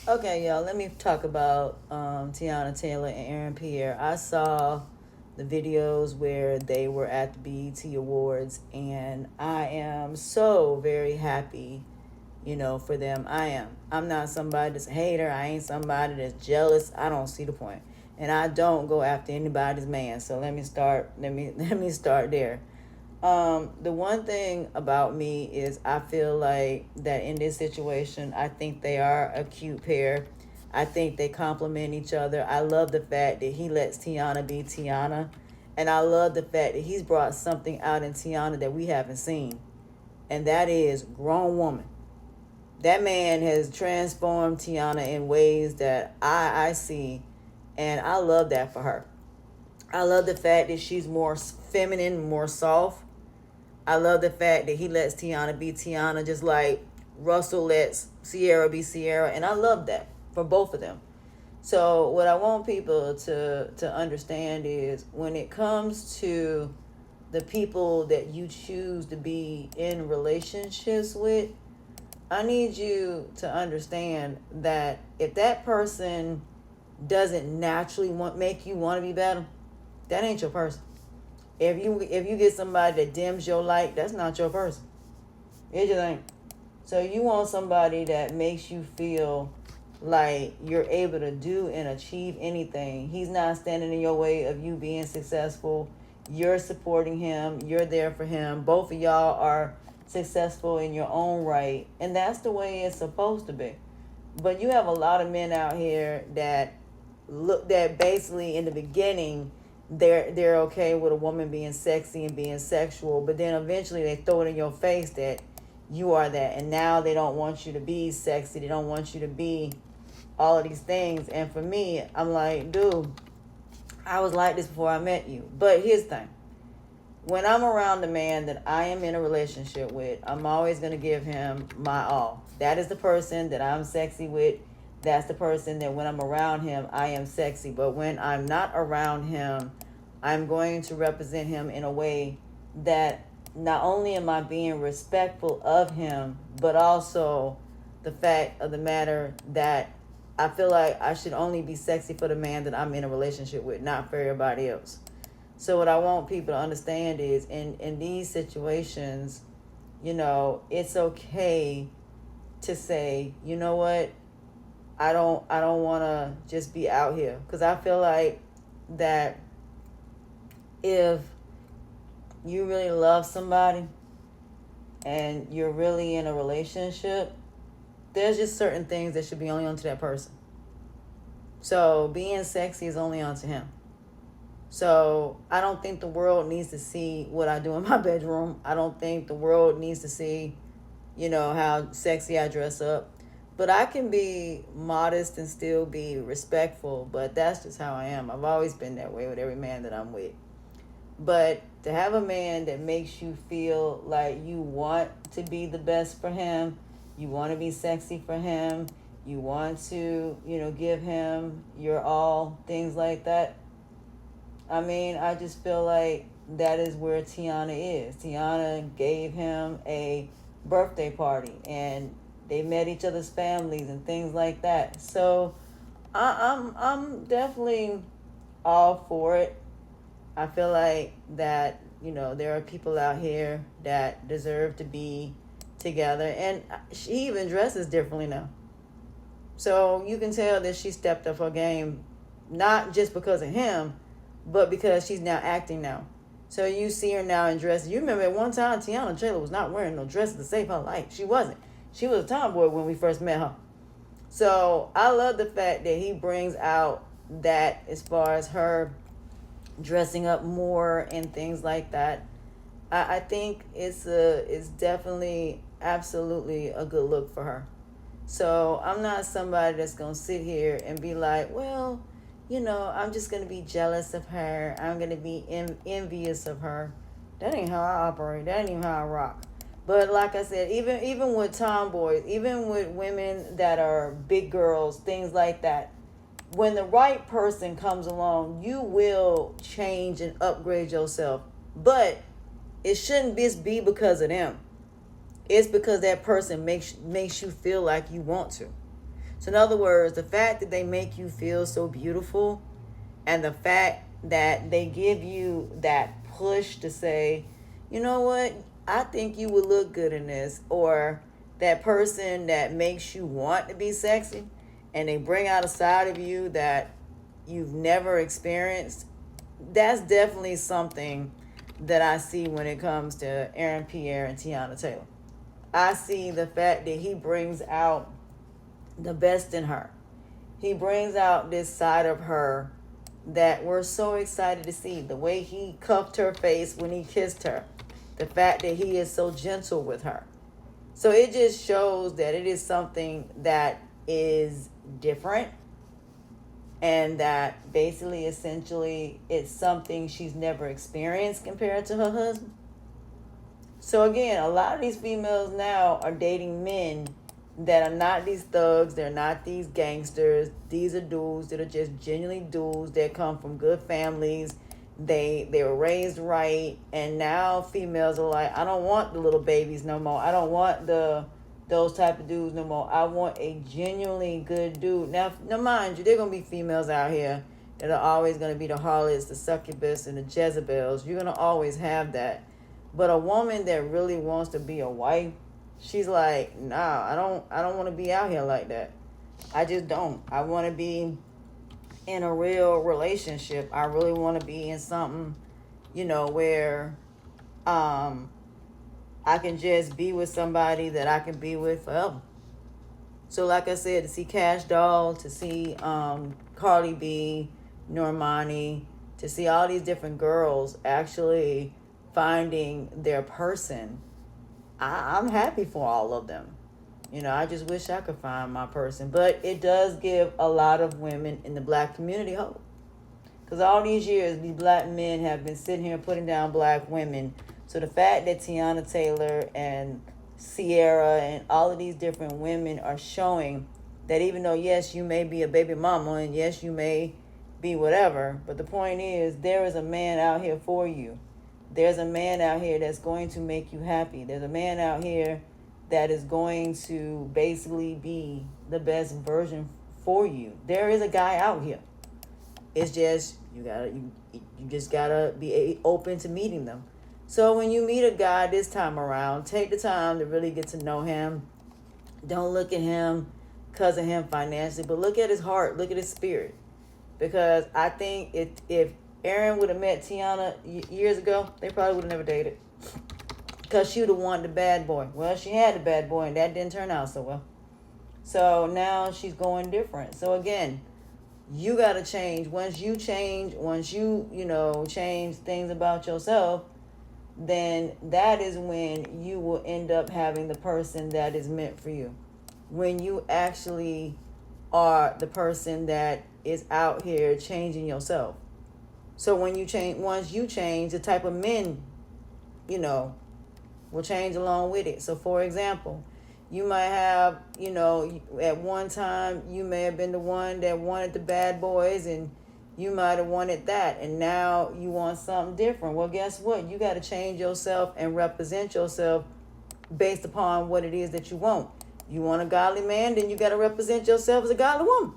Okay, y'all, let me talk about Teyana Taylor and Aaron Pierre. I saw the videos where they were at the BET Awards, and I am so very happy, for them. I am. I'm not somebody that's a hater. I ain't somebody that's jealous. I don't see the point. And I don't go after anybody's man. So let me start there. The one thing about me is I feel like that in this situation, I think they are a cute pair. I think they complement each other. I love the fact that he lets Teyana be Teyana. And I love the fact that he's brought something out in Teyana that we haven't seen. And that is grown woman. That man has transformed Teyana in ways that I see. And I love that for her. I love the fact that she's more feminine, more soft. I love the fact that he lets Teyana be Teyana, just like Russell lets Sierra be Sierra, and I love that for both of them. So what I want people to understand is when it comes to the people that you choose to be in relationships with, I need you to understand that if that person doesn't naturally make you want to be better, that ain't your person. If you get somebody that dims your light, that's not your person. It just ain't. So you want somebody that makes you feel like you're able to do and achieve anything. He's not standing in your way of you being successful. You're supporting him. You're there for him. Both of y'all are successful in your own right. And that's the way it's supposed to be. But you have a lot of men out here that basically in the beginning they're okay with a woman being sexy and being sexual, but then eventually they throw it in your face that you are that, and now they don't want you to be sexy, they don't want you to be all of these things. And for me, I'm like, dude, I was like this before I met you. But here's the thing, when I'm around the man that I am in a relationship with, I'm always going to give him my all. That is the person that I'm sexy with. That's the person that when I'm around him, I am sexy. But when I'm not around him, I'm going to represent him in a way that not only am I being respectful of him, but also the fact of the matter that I feel like I should only be sexy for the man that I'm in a relationship with, not for everybody else. So what I want people to understand is in these situations, it's okay to say, you know what, I don't want to just be out here, because I feel like that if you really love somebody and you're really in a relationship, there's just certain things that should be only onto that person. So being sexy is only onto him. So I don't think the world needs to see what I do in my bedroom. I don't think the world needs to see, how sexy I dress up. But I can be modest and still be respectful. But that's just how I am. I've always been that way with every man that I'm with. But to have a man that makes you feel like you want to be the best for him, you want to be sexy for him, you want to, give him your all, things like that. I mean, I just feel like that is where Teyana is. Teyana gave him a birthday party and they met each other's families and things like that. So I'm definitely all for it. I feel like that, there are people out here that deserve to be together. And she even dresses differently now. So you can tell that she stepped up her game, not just because of him, but because she's now acting now. So you see her now in dresses. You remember at one time, Teyana Taylor was not wearing no dresses to save her life. She wasn't. She was a tomboy when we first met her. So I love the fact that he brings out that as far as her dressing up more and things like that. I think it's definitely absolutely a good look for her. So I'm not somebody that's going to sit here and be like, well, I'm just going to be jealous of her. I'm going to be envious of her. That ain't how I operate. That ain't even how I rock. But like I said, even with tomboys, even with women that are big girls, things like that, when the right person comes along, you will change and upgrade yourself. But it shouldn't just be because of them. It's because that person makes you feel like you want to. So in other words, the fact that they make you feel so beautiful, and the fact that they give you that push to say, you know what, I think you would look good in this, or that person that makes you want to be sexy, and they bring out a side of you that you've never experienced. That's definitely something that I see when it comes to Aaron Pierre and Teyana Taylor. I see the fact that he brings out the best in her. He brings out this side of her that we're so excited to see. The way he cuffed her face when he kissed her. The fact that he is so gentle with her. So it just shows that it is something that is different, and that basically, essentially, it's something she's never experienced compared to her husband. So again, a lot of these females now are dating men that are not these thugs, they're not these gangsters. These are dudes that are just genuinely dudes that come from good families. They were raised right, and now females are like, I don't want the little babies no more. I don't want those type of dudes no more. I want a genuinely good dude. Now mind you, there are gonna be females out here that are always gonna be the harlots, the succubus, and the Jezebels. You're gonna always have that. But a woman that really wants to be a wife, she's like, nah, I don't want to be out here like that. I just don't. I want to be in a real relationship. I really want to be in something, where I can just be with somebody that I can be with forever. So like I said, to see Kash Doll, to see Cardi B, Normani, to see all these different girls actually finding their person, I'm happy for all of them. I just wish I could find my person. But it does give a lot of women in the black community hope. Because all these years, these black men have been sitting here putting down black women. So the fact that Teyana Taylor and Sierra and all of these different women are showing that even though, yes, you may be a baby mama, and yes, you may be whatever, but the point is, there is a man out here for you. There's a man out here that's going to make you happy. There's a man out here that is going to basically be the best version for you. There is a guy out here. It's just you just gotta be open to meeting them. So when you meet a guy this time around, take the time to really get to know him. Don't look at him because of him financially, but look at his heart, look at his spirit. Because I think if Aaron would have met Teyana years ago, they probably would have never dated. Because she would have wanted the bad boy. Well, she had the bad boy, and that didn't turn out so well. So now she's going different. So again, you got to change. Once you change, change things about yourself, then that is when you will end up having the person that is meant for you. When you actually are the person that is out here changing yourself. So once you change, the type of men, will change along with it. So for example, you might have, at one time you may have been the one that wanted the bad boys, and you might have wanted that, and now you want something different. Well, guess what? You got to change yourself and represent yourself based upon what it is that you want. You want a godly man, then you got to represent yourself as a godly woman.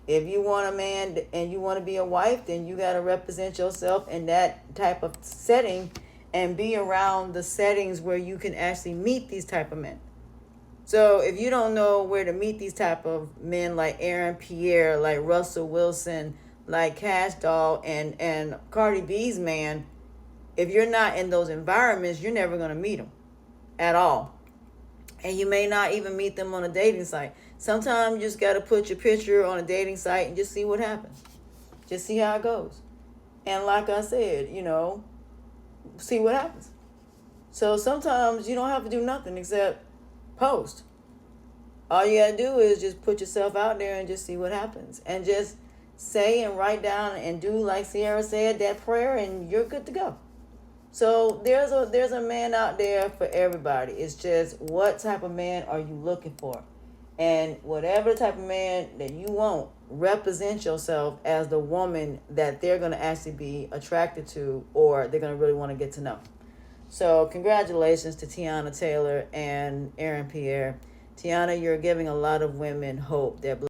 If you want a man and you want to be a wife, then you got to represent yourself in that type of setting and be around the settings where you can actually meet these type of men. So if you don't know where to meet these type of men like Aaron Pierre, like Russell Wilson, like Kash Doll and Cardi B's man, if you're not in those environments, you're never going to meet them at all. And you may not even meet them on a dating site. Sometimes you just got to put your picture on a dating site and just see what happens. Just see how it goes. And like I said, see what happens. So sometimes you don't have to do nothing except post. All you got to do is just put yourself out there and just see what happens. And just say and write down and do, like Sierra said, that prayer, and you're good to go. So there's a man out there for everybody. It's just, what type of man are you looking for? And whatever type of man that you want, represent yourself as the woman that they're going to actually be attracted to, or they're going to really want to get to know. So congratulations to Teyana Taylor and Aaron Pierre. Teyana, you're giving a lot of women hope that